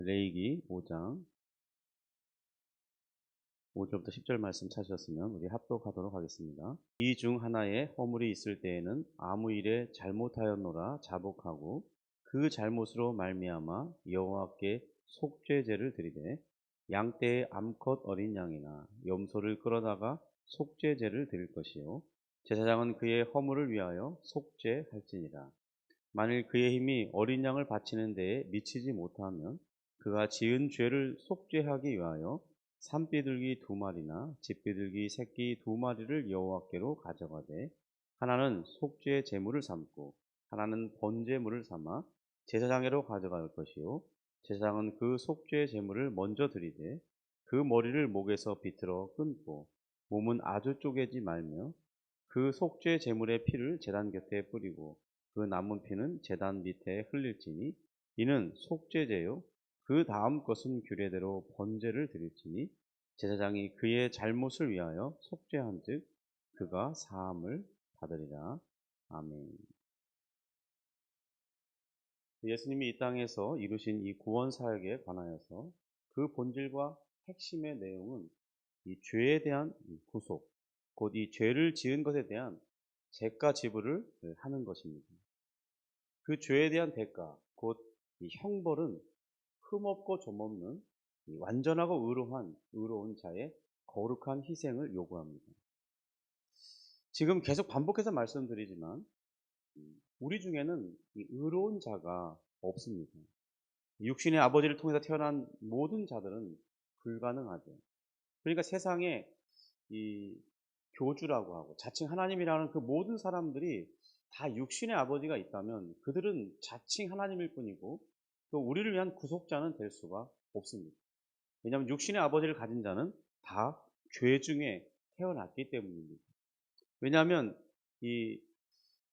레위기 5장 5절부터 10절 말씀 찾으셨으면 우리 합독하도록 하겠습니다. 이 중 하나에 허물이 있을 때에는 아무 일에 잘못하였노라 자복하고 그 잘못으로 말미암아 여호와께 속죄제를 드리되 양떼의 암컷 어린 양이나 염소를 끌어다가 속죄제를 드릴 것이요 제사장은 그의 허물을 위하여 속죄할지니라. 만일 그의 힘이 어린 양을 바치는 데에 미치지 못하면 그가 지은 죄를 속죄하기 위하여 산비둘기 2마리나 집비둘기 새끼 2마리를 여호와께로 가져가되 하나는 속죄 제물을 삼고 하나는 번제물을 삼아 제사장에로 가져갈 것이요 제사장은 그 속죄 제물을 먼저 드리되 그 머리를 목에서 비틀어 끊고 몸은 아주 쪼개지 말며 그 속죄 제물의 피를 제단 곁에 뿌리고 그 남은 피는 제단 밑에 흘릴지니 이는 속죄제요 그 다음 것은 규례대로 번제를 드릴지니 제사장이 그의 잘못을 위하여 속죄한즉 그가 사함을 받으리라. 아멘. 예수님이 이 땅에서 이루신 이 구원 사역에 관하여서 그 본질과 핵심의 내용은 이 죄에 대한 구속, 곧 이 죄를 지은 것에 대한 죄가 지불을 하는 것입니다. 그 죄에 대한 대가, 곧 이 형벌은 흠없고 점없는 완전하고 의로운 자의 거룩한 희생을 요구합니다. 지금 계속 반복해서 말씀드리지만 우리 중에는 이 의로운 자가 없습니다. 육신의 아버지를 통해서 태어난 모든 자들은 불가능하죠. 그러니까 세상에 이 교주라고 하고 자칭 하나님이라는 그 모든 사람들이 다 육신의 아버지가 있다면 그들은 자칭 하나님일 뿐이고 또 우리를 위한 구속자는 될 수가 없습니다. 왜냐하면 육신의 아버지를 가진 자는 다 죄 중에 태어났기 때문입니다. 왜냐하면 이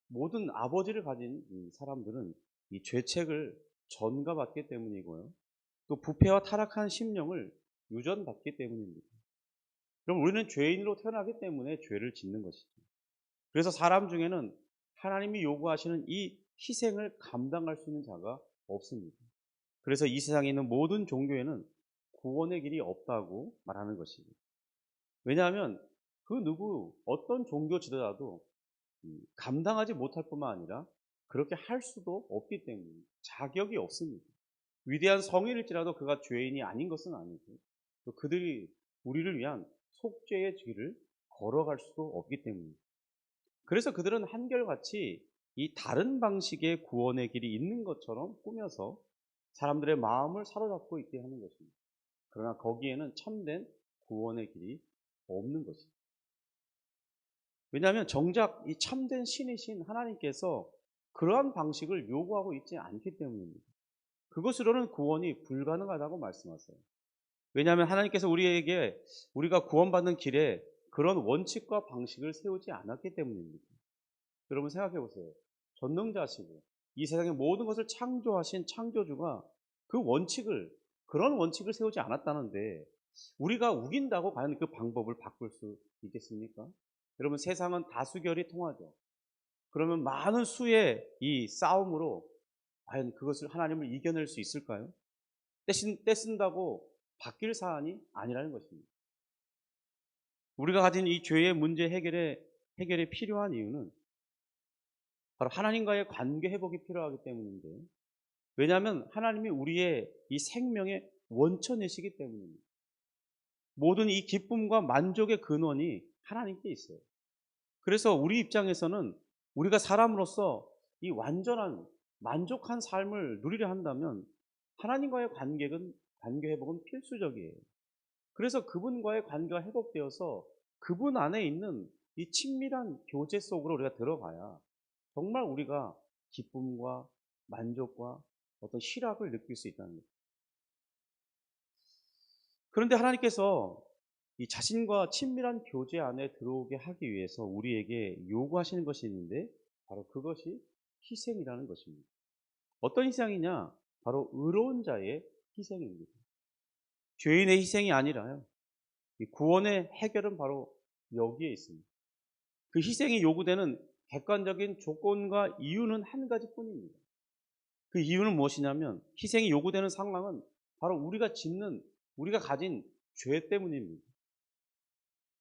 모든 아버지를 가진 이 사람들은 이 죄책을 전가받기 때문이고요. 또 부패와 타락한 심령을 유전받기 때문입니다. 그럼 우리는 죄인으로 태어나기 때문에 죄를 짓는 것이죠. 그래서 사람 중에는 하나님이 요구하시는 이 희생을 감당할 수 있는 자가 없습니다. 그래서 이 세상에 있는 모든 종교에는 구원의 길이 없다고 말하는 것입니다. 왜냐하면 그 누구 어떤 종교 지도자도 감당하지 못할 뿐만 아니라 그렇게 할 수도 없기 때문입니다. 자격이 없습니다. 위대한 성인일지라도 그가 죄인이 아닌 것은 아니고 또 그들이 우리를 위한 속죄의 길을 걸어갈 수도 없기 때문입니다. 그래서 그들은 한결같이 이 다른 방식의 구원의 길이 있는 것처럼 꾸며서 사람들의 마음을 사로잡고 있게 하는 것입니다. 그러나 거기에는 참된 구원의 길이 없는 것입니다. 왜냐하면 정작 이 참된 신이신 하나님께서 그러한 방식을 요구하고 있지 않기 때문입니다. 그것으로는 구원이 불가능하다고 말씀하세요. 왜냐하면 하나님께서 우리에게 우리가 구원받는 길에 그런 원칙과 방식을 세우지 않았기 때문입니다. 여러분 생각해 보세요. 전능자시고 이 세상의 모든 것을 창조하신 창조주가 그 원칙을 그런 원칙을 세우지 않았다는데 우리가 우긴다고 과연 그 방법을 바꿀 수 있겠습니까? 여러분 세상은 다수결이 통하죠. 그러면 많은 수의 이 싸움으로 과연 그것을 하나님을 이겨낼 수 있을까요? 떼쓴다고 바뀔 사안이 아니라는 것입니다. 우리가 가진 이 죄의 문제 해결에 필요한 이유는 바로 하나님과의 관계 회복이 필요하기 때문인데 왜냐하면 하나님이 우리의 이 생명의 원천이시기 때문입니다. 모든 이 기쁨과 만족의 근원이 하나님께 있어요. 그래서 우리 입장에서는 우리가 사람으로서 이 완전한 만족한 삶을 누리려 한다면 하나님과의 관계 회복은 필수적이에요. 그래서 그분과의 관계가 회복되어서 그분 안에 있는 이 친밀한 교제 속으로 우리가 들어가야 정말 우리가 기쁨과 만족과 어떤 희락을 느낄 수 있다는 거죠. 그런데 하나님께서 이 자신과 친밀한 교제 안에 들어오게 하기 위해서 우리에게 요구하시는 것이 있는데 바로 그것이 희생이라는 것입니다. 어떤 희생이냐? 바로 의로운 자의 희생입니다. 죄인의 희생이 아니라요. 이 구원의 해결은 바로 여기에 있습니다. 그 희생이 요구되는 객관적인 조건과 이유는 한 가지뿐입니다. 그 이유는 무엇이냐면 희생이 요구되는 상황은 바로 우리가 가진 죄 때문입니다.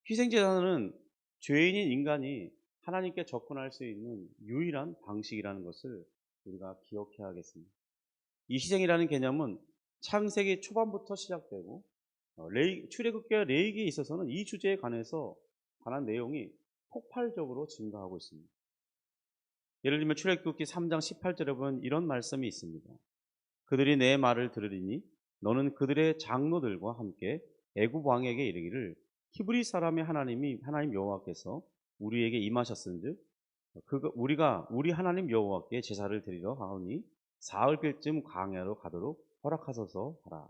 희생제사는 죄인인 인간이 하나님께 접근할 수 있는 유일한 방식이라는 것을 우리가 기억해야 하겠습니다. 이 희생이라는 개념은 창세기 초반부터 시작되고 출애굽기와 레위기에 있어서는 이 주제에 관한 내용이 폭발적으로 증가하고 있습니다. 예를 들면 출애굽기 3장 18절에 보면 이런 말씀이 있습니다. 그들이 내 말을 들으리니 너는 그들의 장로들과 함께 애굽 왕에게 이르기를 히브리 사람의 하나님 여호와께서 우리에게 임하셨은즉 우리가 우리 하나님 여호와께 제사를 드리러 하오니 사흘길쯤 광야로 가도록 허락하소서 하라.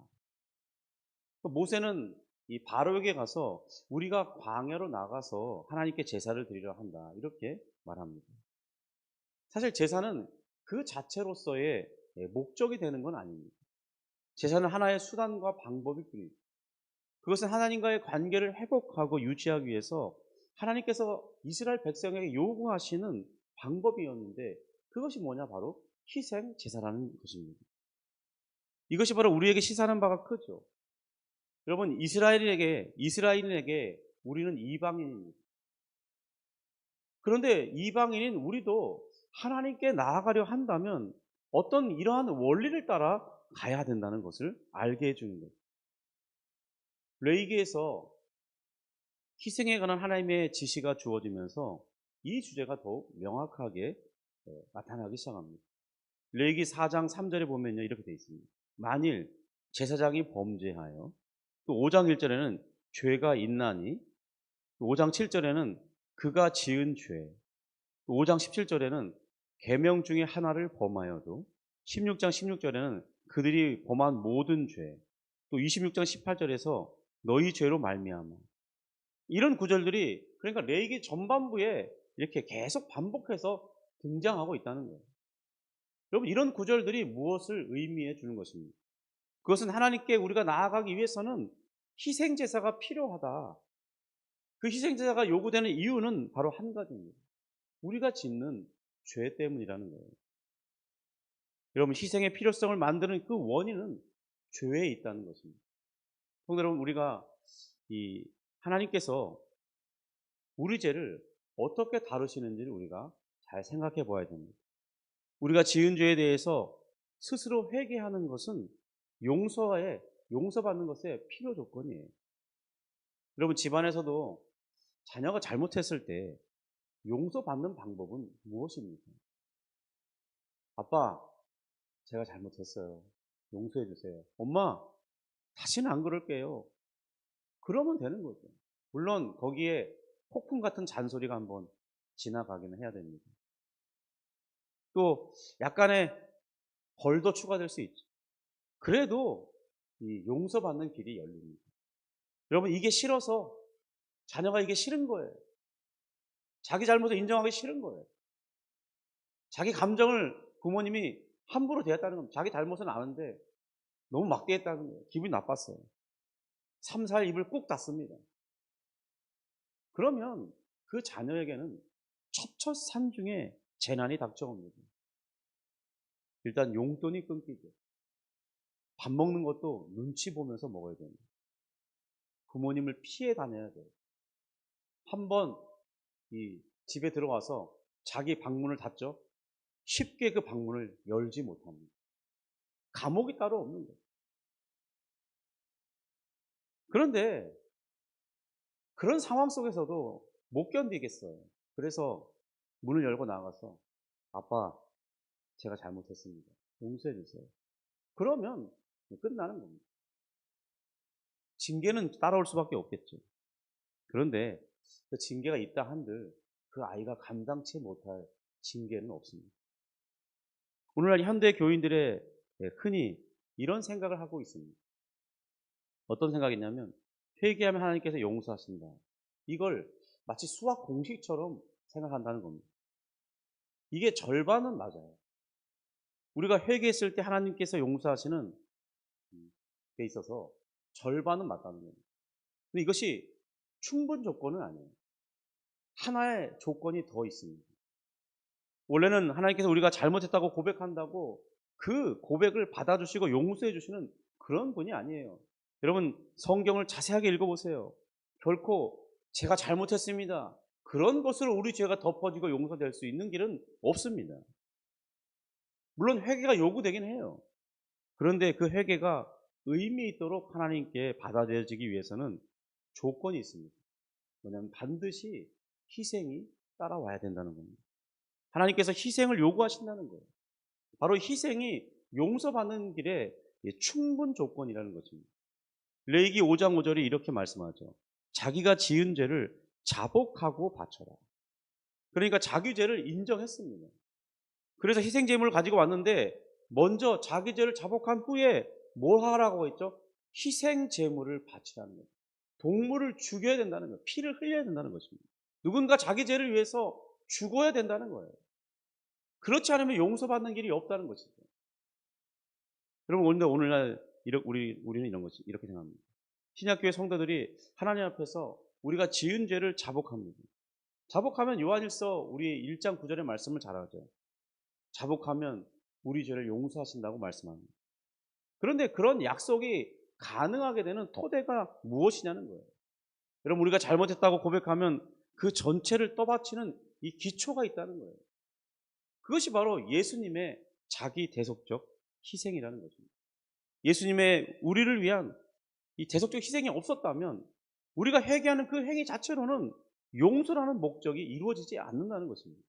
모세는 이 바로에게 가서 우리가 광야로 나가서 하나님께 제사를 드리려 한다 이렇게 말합니다. 사실 제사는 그 자체로서의 목적이 되는 건 아닙니다. 제사는 하나의 수단과 방법일 뿐입니다. 그것은 하나님과의 관계를 회복하고 유지하기 위해서 하나님께서 이스라엘 백성에게 요구하시는 방법이었는데 그것이 뭐냐 바로 희생 제사라는 것입니다. 이것이 바로 우리에게 시사하는 바가 크죠. 여러분 이스라엘인에게 우리는 이방인입니다. 그런데 이방인인 우리도 하나님께 나아가려 한다면 어떤 이러한 원리를 따라 가야 된다는 것을 알게 해주는 거예요. 레위기에서 희생에 관한 하나님의 지시가 주어지면서 이 주제가 더욱 명확하게 나타나기 시작합니다. 레위기 4장 3절에 보면요 이렇게 되어 있습니다. 만일 제사장이 범죄하여 또 5장 1절에는 죄가 있나니 또 5장 7절에는 그가 지은 죄 또 5장 17절에는 계명 중에 하나를 범하여도 16장 16절에는 그들이 범한 모든 죄 또 26장 18절에서 너희 죄로 말미암아 이런 구절들이 그러니까 레위기 전반부에 이렇게 계속 반복해서 등장하고 있다는 거예요. 여러분 이런 구절들이 무엇을 의미해 주는 것입니까? 그것은 하나님께 우리가 나아가기 위해서는 희생제사가 필요하다. 그 희생제사가 요구되는 이유는 바로 한 가지입니다. 우리가 짓는 죄 때문이라는 거예요. 여러분 희생의 필요성을 만드는 그 원인은 죄에 있다는 것입니다. 성도 여러분 우리가 하나님께서 우리 죄를 어떻게 다루시는지를 우리가 잘 생각해 봐야 됩니다. 우리가 지은 죄에 대해서 스스로 회개하는 것은 용서받는 것의 필요 조건이에요. 여러분 집안에서도 자녀가 잘못했을 때 용서받는 방법은 무엇입니까? 아빠, 제가 잘못했어요. 용서해 주세요. 엄마, 다시는 안 그럴게요. 그러면 되는 거죠. 물론 거기에 폭풍 같은 잔소리가 한번 지나가기는 해야 됩니다. 또 약간의 벌도 추가될 수 있죠. 그래도 이 용서받는 길이 열립니다. 여러분 이게 싫어서 자녀가 이게 싫은 거예요. 자기 잘못을 인정하기 싫은 거예요. 자기 감정을 부모님이 함부로 대했다는 겁니다. 자기 잘못은 아는데 너무 막 대했다는 거예요. 기분이 나빴어요. 3, 4일 입을 꾹 닫습니다. 그러면 그 자녀에게는 첩첩산중에 재난이 닥쳐옵니다. 일단 용돈이 끊기죠. 밥 먹는 것도 눈치 보면서 먹어야 됩니다. 부모님을 피해 다녀야 돼요. 한번 이 집에 들어와서 자기 방문을 닫죠. 쉽게 그 방문을 열지 못합니다. 감옥이 따로 없는 거예요. 그런데 그런 상황 속에서도 못 견디겠어요. 그래서 문을 열고 나가서 아빠, 제가 잘못했습니다. 용서해 주세요. 그러면 끝나는 겁니다. 징계는 따라올 수밖에 없겠죠. 그런데 그 징계가 있다 한들 그 아이가 감당치 못할 징계는 없습니다. 오늘날 현대 교인들의 흔히 이런 생각을 하고 있습니다. 어떤 생각이냐면 회개하면 하나님께서 용서하신다. 이걸 마치 수학 공식처럼 생각한다는 겁니다. 이게 절반은 맞아요. 우리가 회개했을 때 하나님께서 용서하시는 데 있어서 절반은 맞다는 겁니다. 근데 이것이 충분 조건은 아니에요. 하나의 조건이 더 있습니다. 원래는 하나님께서 우리가 잘못했다고 고백한다고 그 고백을 받아주시고 용서해 주시는 그런 분이 아니에요. 여러분 성경을 자세하게 읽어보세요. 결코 제가 잘못했습니다, 그런 것으로 우리 죄가 덮어지고 용서될 수 있는 길은 없습니다. 물론 회개가 요구되긴 해요. 그런데 그 회개가 의미 있도록 하나님께 받아들여지기 위해서는 조건이 있습니다. 뭐냐면 반드시 희생이 따라와야 된다는 겁니다. 하나님께서 희생을 요구하신다는 거예요. 바로 희생이 용서받는 길에 충분 조건이라는 것입니다. 레위기 5장 5절이 이렇게 말씀하죠. 자기가 지은 죄를 자복하고 바쳐라. 그러니까 자기 죄를 인정했습니다. 그래서 희생제물을 가지고 왔는데 먼저 자기 죄를 자복한 후에 뭘 하라고 했죠? 희생제물을 바치라는 거예요. 동물을 죽여야 된다는 거예요. 피를 흘려야 된다는 것입니다. 누군가 자기 죄를 위해서 죽어야 된다는 거예요. 그렇지 않으면 용서받는 길이 없다는 것이죠. 여러분, 오늘날 우리는 이런 것이 이렇게 생각합니다. 신약교회 성도들이 하나님 앞에서 우리가 지은 죄를 자복합니다. 자복하면 요한일서 우리 1장 9절의 말씀을 잘 알죠. 자복하면 우리 죄를 용서하신다고 말씀합니다. 그런데 그런 약속이 가능하게 되는 토대가 무엇이냐는 거예요. 여러분, 우리가 잘못했다고 고백하면 그 전체를 떠받치는 이 기초가 있다는 거예요. 그것이 바로 예수님의 자기 대속적 희생이라는 것입니다. 예수님의 우리를 위한 이 대속적 희생이 없었다면 우리가 회개하는 그 행위 자체로는 용서라는 목적이 이루어지지 않는다는 것입니다.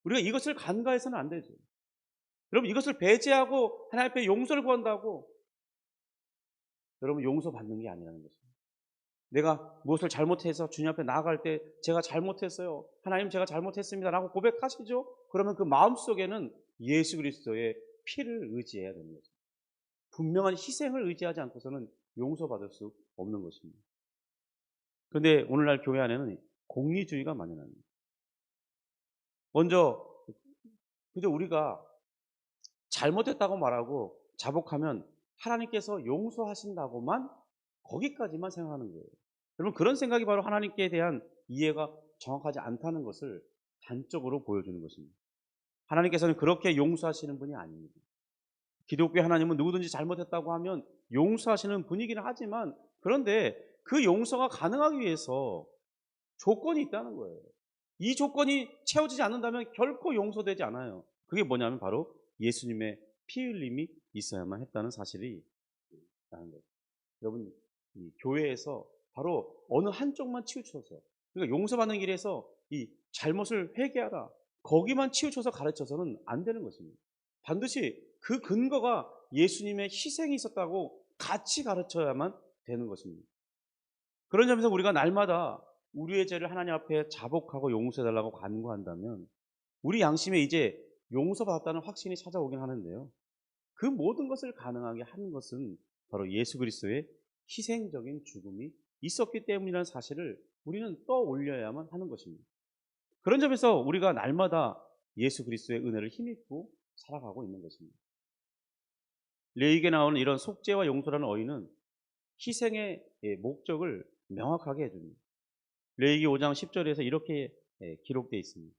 우리가 이것을 간과해서는 안 되죠. 여러분, 이것을 배제하고 하나님 앞에 용서를 구한다고 여러분 용서받는 게 아니라는 것입니다. 내가 무엇을 잘못해서 주님 앞에 나아갈 때 제가 잘못했어요, 하나님 제가 잘못했습니다 라고 고백하시죠. 그러면 그 마음속에는 예수 그리스도의 피를 의지해야 되는 거죠. 분명한 희생을 의지하지 않고서는 용서받을 수 없는 것입니다. 그런데 오늘날 교회 안에는 공리주의가 만연합니다. 먼저 그저 우리가 잘못했다고 말하고 자복하면 하나님께서 용서하신다고만 거기까지만 생각하는 거예요. 여러분, 그런 생각이 바로 하나님께 대한 이해가 정확하지 않다는 것을 단적으로 보여주는 것입니다. 하나님께서는 그렇게 용서하시는 분이 아닙니다. 기독교 하나님은 누구든지 잘못했다고 하면 용서하시는 분이기는 하지만, 그런데 그 용서가 가능하기 위해서 조건이 있다는 거예요. 이 조건이 채워지지 않는다면 결코 용서되지 않아요. 그게 뭐냐면 바로 예수님의 피 흘림이 있어야만 했다는 사실이 있다는 거예요. 여러분, 이 교회에서 바로 어느 한쪽만 치우쳐서, 그러니까 용서받는 길에서 이 잘못을 회개하라, 거기만 치우쳐서 가르쳐서는 안 되는 것입니다. 반드시 그 근거가 예수님의 희생이 있었다고 같이 가르쳐야만 되는 것입니다. 그런 점에서 우리가 날마다 우리의 죄를 하나님 앞에 자복하고 용서해달라고 간구한다면 우리 양심에 이제 용서받았다는 확신이 찾아오긴 하는데요. 그 모든 것을 가능하게 하는 것은 바로 예수 그리스도의 희생적인 죽음이 있었기 때문이라는 사실을 우리는 떠올려야만 하는 것입니다. 그런 점에서 우리가 날마다 예수 그리스도의 은혜를 힘입고 살아가고 있는 것입니다. 레위기에 나오는 이런 속죄와 용서라는 어휘는 희생의 목적을 명확하게 해줍니다. 레위기 5장 10절에서 이렇게 기록되어 있습니다.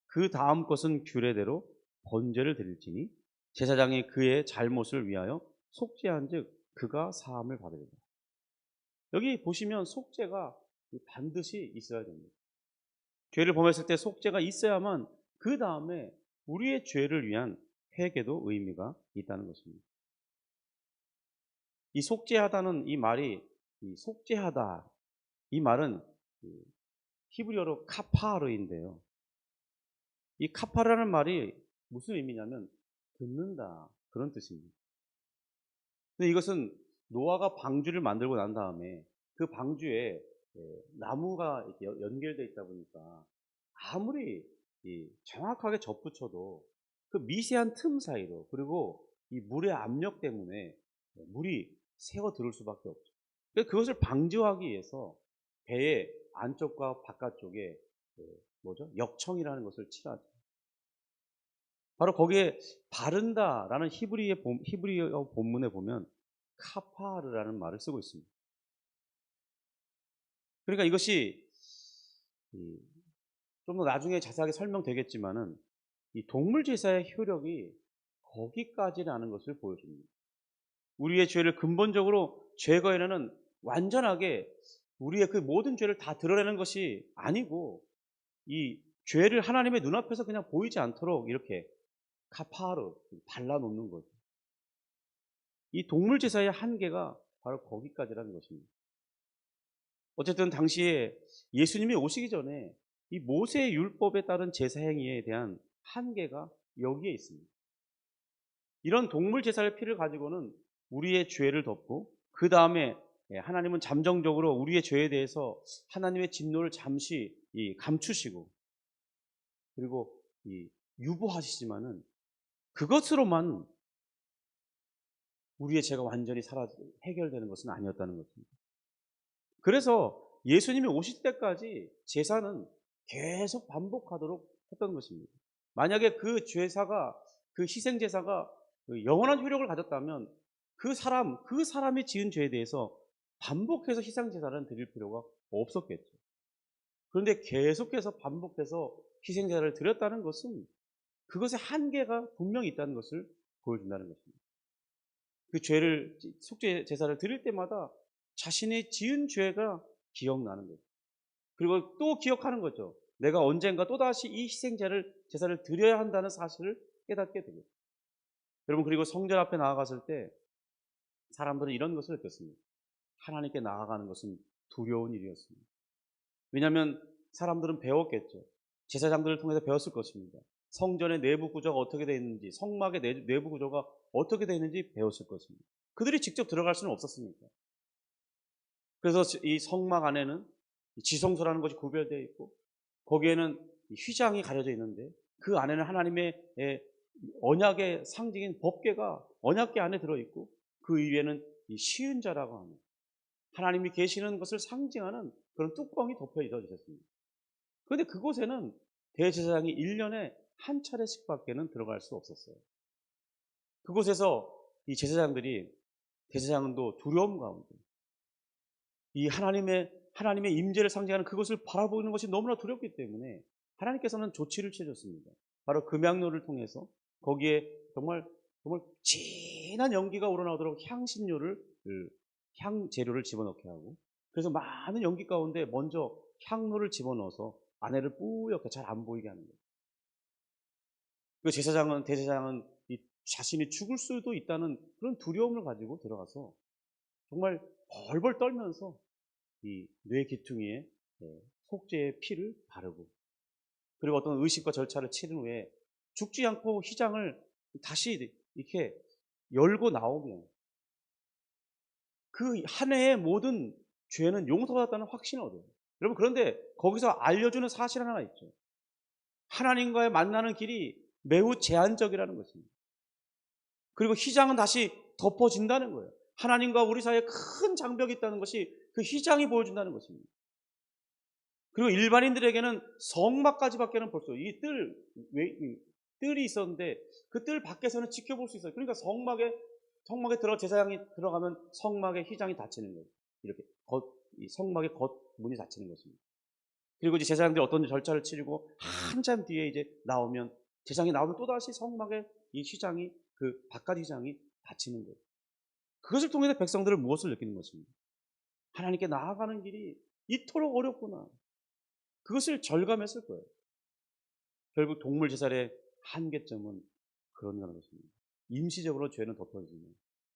그 다음 것은 규례대로 번제를 드릴지니 제사장이 그의 잘못을 위하여 속죄한즉 그가 사함을 받으리라. 여기 보시면 속죄가 반드시 있어야 됩니다. 죄를 범했을 때 속죄가 있어야만 그 다음에 우리의 죄를 위한 회개도 의미가 있다는 것입니다. 이 속죄하다는 이 말이, 이 속죄하다 이 말은 히브리어로 카파르인데요. 이 카파라는 말이 무슨 의미냐면 듣는다, 그런 뜻입니다. 근데 이것은 노아가 방주를 만들고 난 다음에 그 방주에 나무가 이렇게 연결되어 있다 보니까 아무리 정확하게 접붙여도 그 미세한 틈 사이로, 그리고 이 물의 압력 때문에 물이 새어 들어올 수밖에 없죠. 그것을 방지하기 위해서 배의 안쪽과 바깥쪽에 역청이라는 것을 칠하죠. 바로 거기에 바른다라는 히브리어 본문에 보면 카파르라는 말을 쓰고 있습니다. 그러니까 이것이 좀 더 나중에 자세하게 설명되겠지만은 이 동물 제사의 효력이 거기까지라는 것을 보여줍니다. 우리의 죄를 근본적으로 제거해내는 완전하게 우리의 그 모든 죄를 다 드러내는 것이 아니고 이 죄를 하나님의 눈앞에서 그냥 보이지 않도록 이렇게 카파르 발라놓는 거죠. 이 동물 제사의 한계가 바로 거기까지라는 것입니다. 어쨌든 당시에 예수님이 오시기 전에 이 모세의 율법에 따른 제사 행위에 대한 한계가 여기에 있습니다. 이런 동물 제사의 피를 가지고는 우리의 죄를 덮고 그 다음에 하나님은 잠정적으로 우리의 죄에 대해서 하나님의 진노를 잠시 감추시고 그리고 유보하시지만은 그것으로만 우리의 죄가 완전히 해결되는 것은 아니었다는 것입니다. 그래서 예수님이 오실 때까지 제사는 계속 반복하도록 했던 것입니다. 만약에 그 제사가 그 희생 제사가 영원한 효력을 가졌다면 그 사람이 지은 죄에 대해서 반복해서 희생 제사를 드릴 필요가 없었겠죠. 그런데 계속해서 반복해서 희생 제사를 드렸다는 것은 그것의 한계가 분명히 있다는 것을 보여준다는 것입니다. 그 죄를 속죄 제사를 드릴 때마다 자신이 지은 죄가 기억나는 거죠. 그리고 또 기억하는 거죠. 내가 언젠가 또다시 이 희생제사를 드려야 한다는 사실을 깨닫게 되겠죠. 여러분, 그리고 성전 앞에 나아갔을 때 사람들은 이런 것을 느꼈습니다. 하나님께 나아가는 것은 두려운 일이었습니다. 왜냐하면 사람들은 배웠겠죠. 제사장들을 통해서 배웠을 것입니다. 성전의 내부 구조가 어떻게 되어 있는지, 성막의 내부 구조가 어떻게 되어 있는지 배웠을 것입니다. 그들이 직접 들어갈 수는 없었으니까. 그래서 이 성막 안에는 지성소라는 것이 구별되어 있고 거기에는 휘장이 가려져 있는데 그 안에는 하나님의 언약의 상징인 법궤가 언약궤 안에 들어있고 그 위에는 이 시은자라고 하는 하나님이 계시는 것을 상징하는 그런 뚜껑이 덮여져 있었습니다. 그런데 그곳에는 대제사장이 1년에 한 차례씩밖에는 들어갈 수 없었어요. 그곳에서 이 제사장들이 대제사장도 두려움 가운데 이 하나님의 임재를 상징하는 그것을 바라보는 것이 너무나 두렵기 때문에 하나님께서는 조치를 취하셨습니다. 바로 금양로를 통해서 거기에 정말 진한 연기가 우러나오도록 향재료를 집어넣게 하고 그래서 많은 연기 가운데 먼저 향로를 집어넣어서 안에를 뿌옇게 잘 안 보이게 하는 거예요. 그 대제사장은 자신이 죽을 수도 있다는 그런 두려움을 가지고 들어가서 정말 벌벌 떨면서 이 뇌기퉁이에 속죄의 피를 바르고 그리고 어떤 의식과 절차를 치른 후에 죽지 않고 휘장을 다시 이렇게 열고 나오면 그 한 해의 모든 죄는 용서받았다는 확신을 얻어요. 여러분, 그런데 거기서 알려주는 사실 하나가 있죠. 하나님과의 만나는 길이 매우 제한적이라는 것입니다. 그리고 휘장은 다시 덮어진다는 거예요. 하나님과 우리 사이에 큰 장벽이 있다는 것이 그 휘장이 보여준다는 것입니다. 그리고 일반인들에게는 성막까지밖에는 벌써 뜰이 있었는데 그 뜰 밖에서는 지켜볼 수 있어요. 그러니까 성막에 제사장이 들어가면 성막의 휘장이 닫히는 거예요. 이렇게 이 성막의 겉문이 닫히는 것입니다. 그리고 이제 제사장들이 어떤 절차를 치르고 한참 뒤에 이제 나오면 제사장이 나오면 또다시 성막의 이 휘장이 그 바깥 휘장이 닫히는 거예요. 그것을 통해서 백성들은 무엇을 느끼는 것입니다. 하나님께 나아가는 길이 이토록 어렵구나. 그것을 절감했을 거예요. 결국 동물 제사의 한계점은 그런 것입니다. 임시적으로 죄는 덮어지지만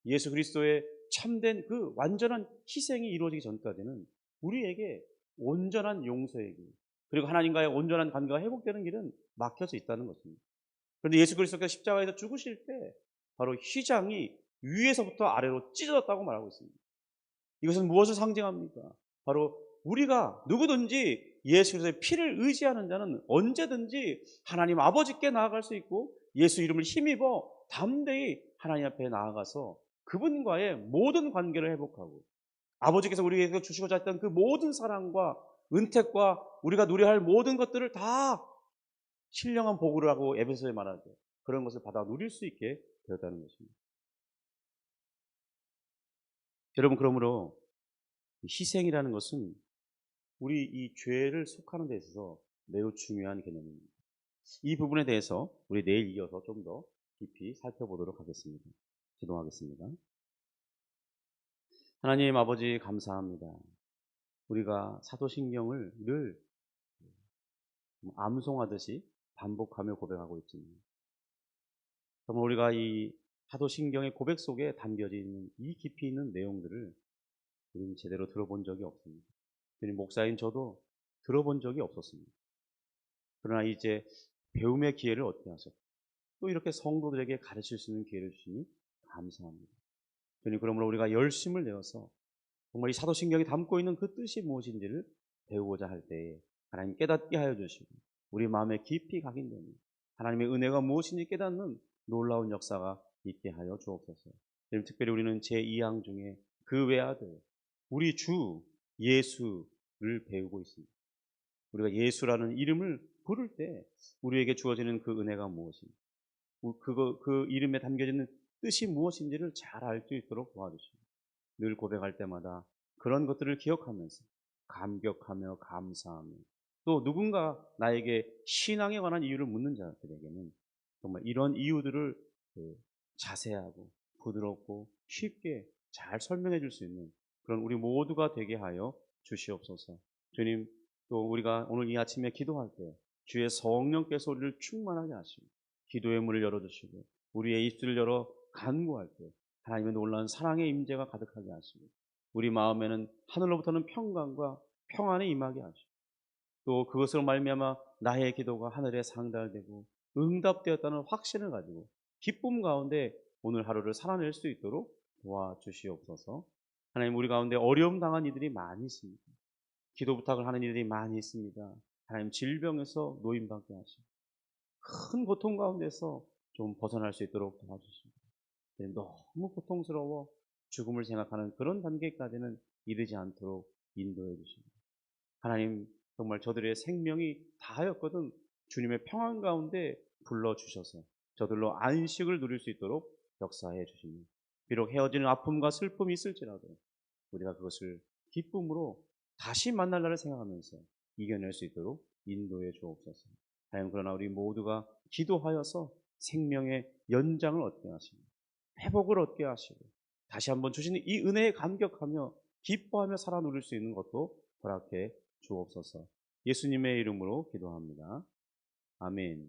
예수 그리스도의 참된 그 완전한 희생이 이루어지기 전까지는 우리에게 온전한 용서의 길 그리고 하나님과의 온전한 관계가 회복되는 길은 막혀져 있다는 것입니다. 그런데 예수 그리스도께서 십자가에서 죽으실 때 바로 휘장이 위에서부터 아래로 찢어졌다고 말하고 있습니다. 이것은 무엇을 상징합니까? 바로 우리가 누구든지 예수 그리스도의 피를 의지하는 자는 언제든지 하나님 아버지께 나아갈 수 있고 예수 이름을 힘입어 담대히 하나님 앞에 나아가서 그분과의 모든 관계를 회복하고 아버지께서 우리에게 주시고자 했던 그 모든 사랑과 은택과 우리가 누려야 할 모든 것들을 다 신령한 복을 하고 에베소에 말하죠. 그런 것을 받아 누릴 수 있게 되었다는 것입니다. 여러분, 그러므로 희생이라는 것은 우리 이 죄를 속하는 데 있어서 매우 중요한 개념입니다. 이 부분에 대해서 우리 내일 이어서 좀 더 깊이 살펴보도록 하겠습니다. 기도하겠습니다. 하나님 아버지 감사합니다. 우리가 사도신경을 늘 암송하듯이 반복하며 고백하고 있습니다. 정말 우리가 이 사도신경의 고백 속에 담겨져 있는 이 깊이 있는 내용들을 우리는 제대로 들어본 적이 없습니다. 주님, 목사인 저도 들어본 적이 없었습니다. 그러나 이제 배움의 기회를 얻게 하셨고 또 이렇게 성도들에게 가르칠 수 있는 기회를 주시니 감사합니다. 주님, 그러므로 우리가 열심을 내어서 정말 이 사도신경이 담고 있는 그 뜻이 무엇인지를 배우고자 할 때에 하나님 깨닫게 하여 주시고 우리 마음에 깊이 각인되는 하나님의 은혜가 무엇인지 깨닫는 놀라운 역사가 있게 하여 주옵소서. 특별히 우리는 제2항 중에 그 외아들 우리 주 예수를 배우고 있습니다. 우리가 예수라는 이름을 부를 때 우리에게 주어지는 그 은혜가 무엇인지 그 이름에 담겨지는 뜻이 무엇인지를 잘 알 수 있도록 도와주십니다. 늘 고백할 때마다 그런 것들을 기억하면서 감격하며 감사하며 또 누군가 나에게 신앙에 관한 이유를 묻는 자들에게는 정말 이런 이유들을 자세하고 부드럽고 쉽게 잘 설명해 줄 수 있는 그런 우리 모두가 되게 하여 주시옵소서. 주님, 또 우리가 오늘 이 아침에 기도할 때 주의 성령께서 우리를 충만하게 하시고 기도의 문을 열어주시고 우리의 입술을 열어 간구할 때 하나님의 놀라운 사랑의 임재가 가득하게 하시고 우리 마음에는 하늘로부터는 평강과 평안이 임하게 하시고 또 그것으로 말미암아 나의 기도가 하늘에 상달되고 응답되었다는 확신을 가지고 기쁨 가운데 오늘 하루를 살아낼 수 있도록 도와주시옵소서. 하나님, 우리 가운데 어려움 당한 이들이 많이 있습니다. 기도 부탁을 하는 이들이 많이 있습니다. 하나님, 질병에서 노임받게 하시고 큰 고통 가운데서 좀 벗어날 수 있도록 도와주십니다. 너무 고통스러워 죽음을 생각하는 그런 단계까지는 이르지 않도록 인도해 주십니다. 하나님, 정말 저들의 생명이 다하였거든 주님의 평안 가운데 불러주셔서 저들로 안식을 누릴 수 있도록 역사해 주십니다. 비록 헤어지는 아픔과 슬픔이 있을지라도 우리가 그것을 기쁨으로 다시 만날 날을 생각하면서 이겨낼 수 있도록 인도해 주옵소서. 하나님, 그러나 우리 모두가 기도하여서 생명의 연장을 얻게 하시고 회복을 얻게 하시고 다시 한번 주시는 이 은혜에 감격하며 기뻐하며 살아 누릴 수 있는 것도 허락해 주옵소서. 예수님의 이름으로 기도합니다. 아멘.